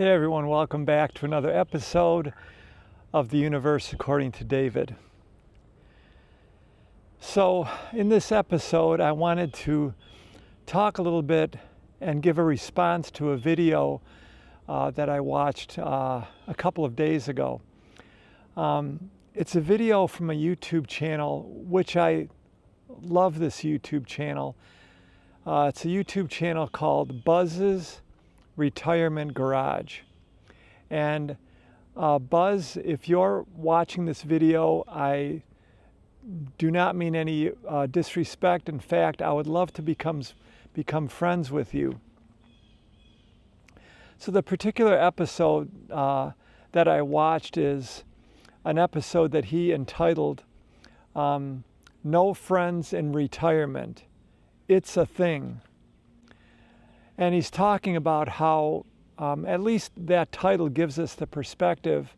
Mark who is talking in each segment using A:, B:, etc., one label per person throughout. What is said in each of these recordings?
A: Hey everyone, welcome back to another episode of The Universe According to David. So in this episode, I wanted to talk a little bit and give a response to a video that I watched a couple of days ago. It's a video from a YouTube channel, which I love this YouTube channel. It's a YouTube channel called Buzz's Retirement Garage. And Buzz, if you're watching this video, I do not mean any disrespect. In fact, I would love to become friends with you. So the particular episode that I watched is an episode that he entitled No Friends in Retirement. It's a Thing. And he's talking about how, at least that title gives us the perspective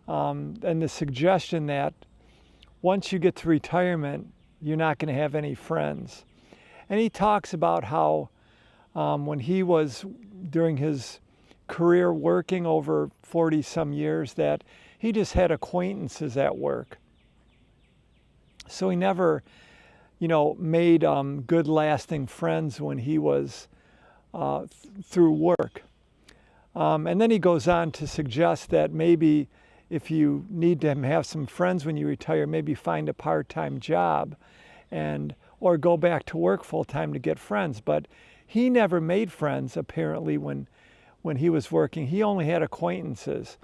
A: and the suggestion that once you get to retirement, you're not going to have any friends. And he talks about how when he was during his career working over 40 some years, that he just had acquaintances at work. So he never, made good lasting friends when he was through work. And then he goes on to suggest that maybe if you need to have some friends when you retire, maybe find a part-time job or go back to work full-time to get friends. But he never made friends, apparently, when he was working. He only had acquaintances.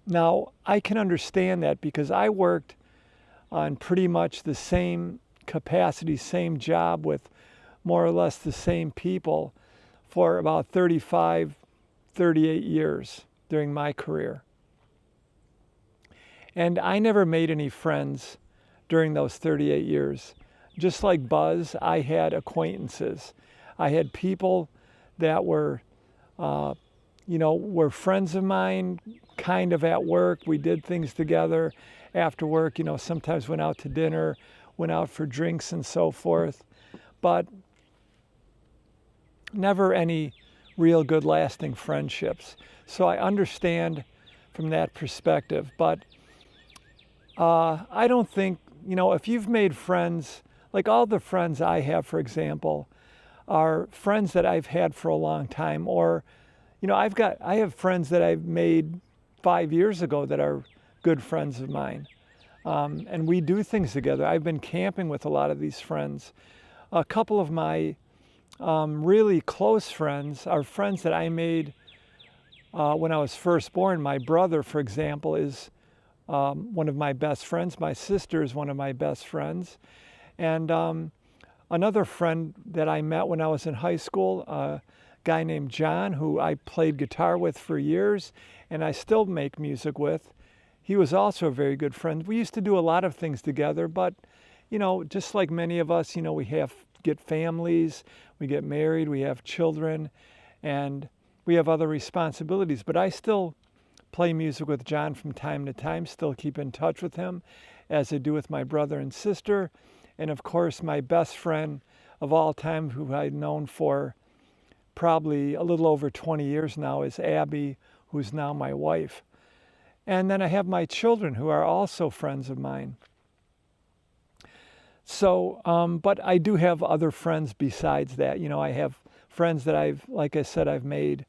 A: Now, I can understand that because I worked on pretty much the same capacity, same job with more or less the same people for about 38 years during my career. And I never made any friends during those 38 years. Just like Buzz, I had acquaintances. I had people that were friends of mine, kind of at work. We did things together after work, sometimes went out to dinner, went out for drinks and so forth. But never any real good lasting friendships. So I understand from that perspective. But I don't think, if you've made friends, like all the friends I have, for example, are friends that I've had for a long time. Or, I have friends that I've made 5 years ago that are good friends of mine. And we do things together. I've been camping with a lot of these friends. A couple of my really close friends are friends that I made when I was first born. My brother, for example, is one of my best friends. My sister is one of my best friends. And another friend that I met when I was in high school, a guy named John, who I played guitar with for years, and I still make music with. He was also a very good friend. We used to do a lot of things together, but, just like many of us, we get families, we get married, we have children, and we have other responsibilities. But I still play music with John from time to time, still keep in touch with him, as I do with my brother and sister. And of course, my best friend of all time, who I've known for probably a little over 20 years now, is Abby, who's now my wife. And then I have my children, who are also friends of mine. So, but I do have other friends besides that. I have friends that I've made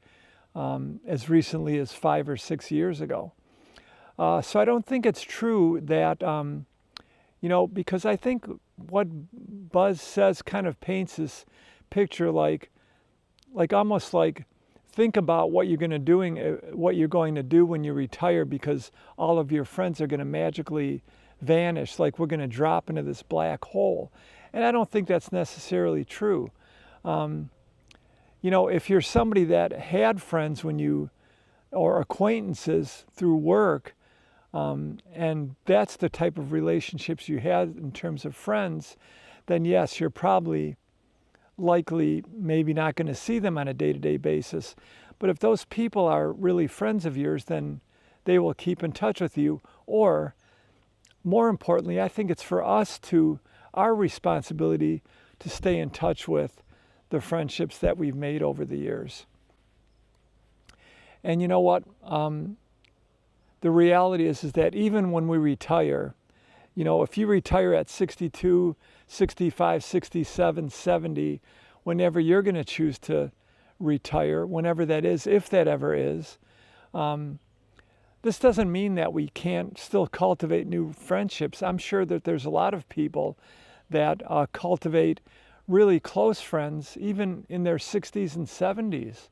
A: as recently as 5 or 6 years ago. So I don't think it's true that, because I think what Buzz says kind of paints this picture like almost like, think about what you're going to do when you retire, because all of your friends are going to magically vanish, like we're going to drop into this black hole. And I don't think that's necessarily true. If you're somebody that had friends or acquaintances through work, and that's the type of relationships you had in terms of friends, then yes, you're probably likely maybe not going to see them on a day-to-day basis. But if those people are really friends of yours, then they will keep in touch with you. Or more importantly, I think it's for us our responsibility to stay in touch with the friendships that we've made over the years. And you know what? The reality is that even when we retire, if you retire at 62, 65, 67, 70, whenever you're going to choose to retire, whenever that is, if that ever is, this doesn't mean that we can't still cultivate new friendships. I'm sure that there's a lot of people that cultivate really close friends, even in their 60s and 70s.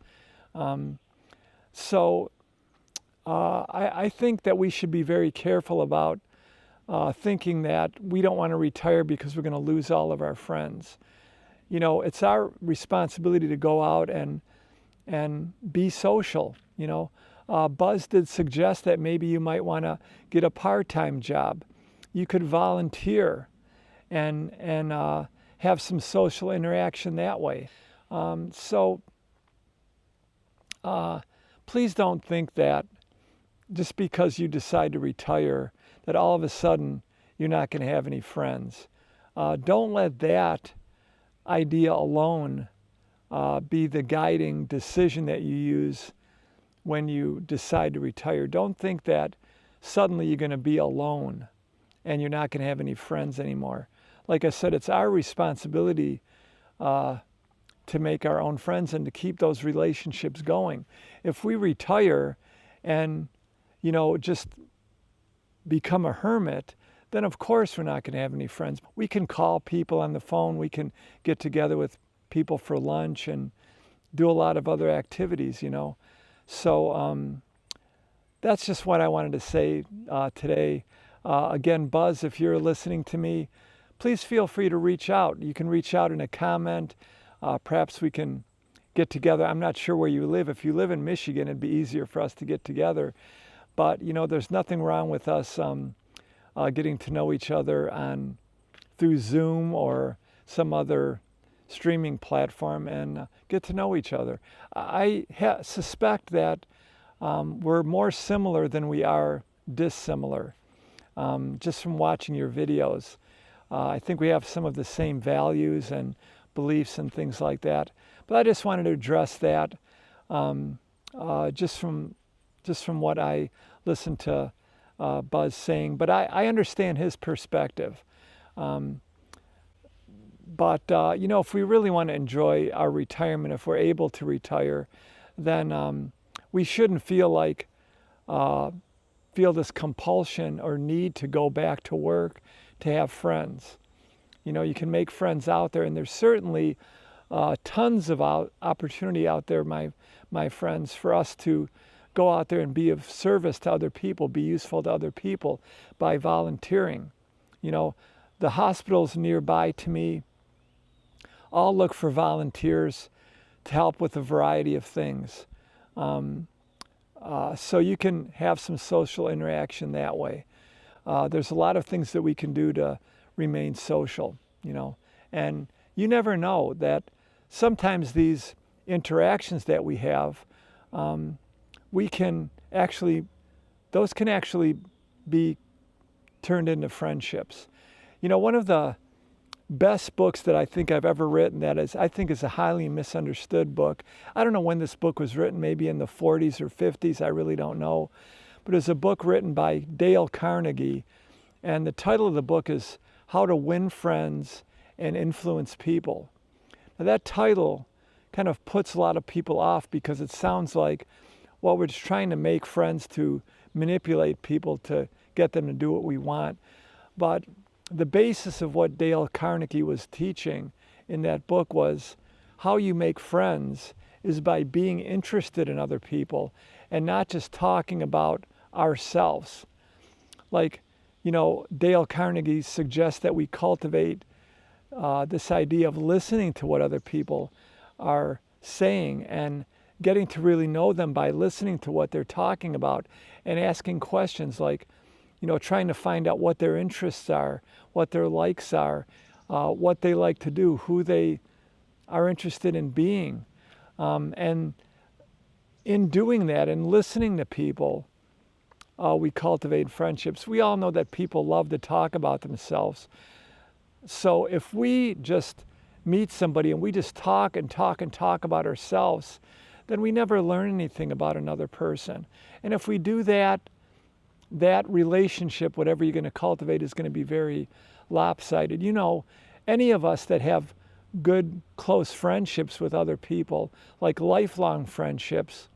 A: I think that we should be very careful about thinking that we don't want to retire because we're going to lose all of our friends. It's our responsibility to go out and be social. Buzz did suggest that maybe you might want to get a part-time job. You could volunteer and have some social interaction that way. Please don't think that just because you decide to retire, that all of a sudden you're not going to have any friends. Don't let that idea alone be the guiding decision that you use when you decide to retire. Don't think that suddenly you're going to be alone and you're not going to have any friends anymore. Like I said, it's our responsibility to make our own friends and to keep those relationships going. If we retire and just become a hermit, then of course we're not going to have any friends. We can call people on the phone, we can get together with people for lunch and do a lot of other activities, So that's just what I wanted to say today. Again, Buzz, if you're listening to me, please feel free to reach out. You can reach out in a comment. Perhaps we can get together. I'm not sure where you live. If you live in Michigan, it'd be easier for us to get together. But, there's nothing wrong with us getting to know each other through Zoom or some other streaming platform and get to know each other. I suspect that we're more similar than we are dissimilar, just from watching your videos. I think we have some of the same values and beliefs and things like that. But I just wanted to address that just from what I listened to Buzz saying. But I understand his perspective. But if we really want to enjoy our retirement, if we're able to retire, then we shouldn't feel this compulsion or need to go back to work to have friends. You can make friends out there, and there's certainly tons of opportunity out there, my friends, for us to go out there and be of service to other people, be useful to other people by volunteering. The hospitals nearby to me all look for volunteers to help with a variety of things. So you can have some social interaction that way. There's a lot of things that we can do to remain social, and you never know that sometimes these interactions that we have, those can actually be turned into friendships. One of the best books that I think I've ever written I think is a highly misunderstood book. I don't know when this book was written, maybe in the 40s or 50s, I really don't know. But it's a book written by Dale Carnegie, and the title of the book is How to Win Friends and Influence People. Now that title kind of puts a lot of people off because it sounds like, well, we're just trying to make friends to manipulate people to get them to do what we want. But the basis of what Dale Carnegie was teaching in that book was how you make friends is by being interested in other people and not just talking about ourselves. Dale Carnegie suggests that we cultivate this idea of listening to what other people are saying and getting to really know them by listening to what they're talking about and asking questions like, trying to find out what their interests are, what their likes are, what they like to do, who they are interested in being. And in doing that and listening to people, we cultivate friendships. We all know that people love to talk about themselves. So if we just meet somebody and we just talk and talk and talk about ourselves, then we never learn anything about another person. And if we do that, that relationship, whatever you're going to cultivate, is going to be very lopsided. You know, any of us that have good, close friendships with other people, like lifelong friendships,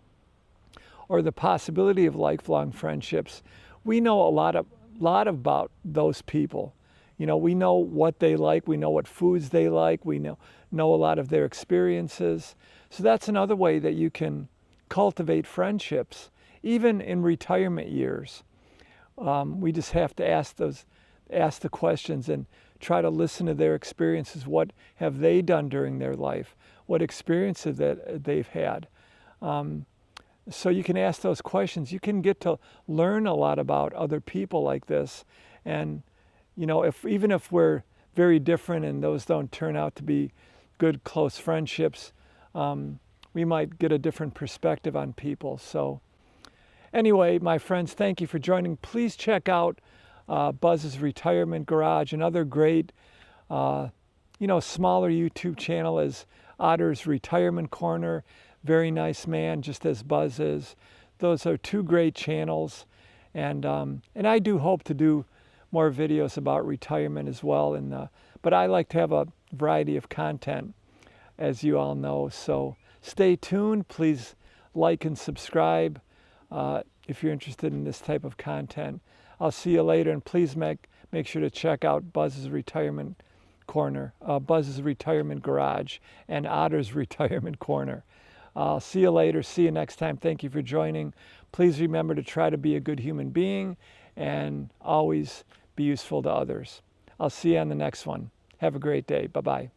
A: or the possibility of lifelong friendships, we know a lot about those people. You know, we know what they like, we know what foods they like, we know a lot of their experiences. So that's another way that you can cultivate friendships, even in retirement years. We just have to ask the questions and try to listen to their experiences. What have they done during their life? What experiences that they've had? So you can ask those questions. You can get to learn a lot about other people like this. And, you know, even if we're very different and those don't turn out to be good, close friendships, we might get a different perspective on people. So anyway, my friends, thank you for joining. Please check out Buzz's Retirement Garage. Another great, smaller YouTube channel is Otter's Retirement Corner. Very nice man, just as Buzz is. Those are two great channels. And I do hope to do more videos about retirement as well. But I like to have a variety of content, as you all know. So stay tuned. Please like and subscribe if you're interested in this type of content. I'll see you later, and please make sure to check out Buzz's Retirement Corner, Buzz's Retirement Garage, and Otter's Retirement Corner. I'll see you later. See you next time. Thank you for joining. Please remember to try to be a good human being and always be useful to others. I'll see you on the next one. Have a great day. Bye-bye.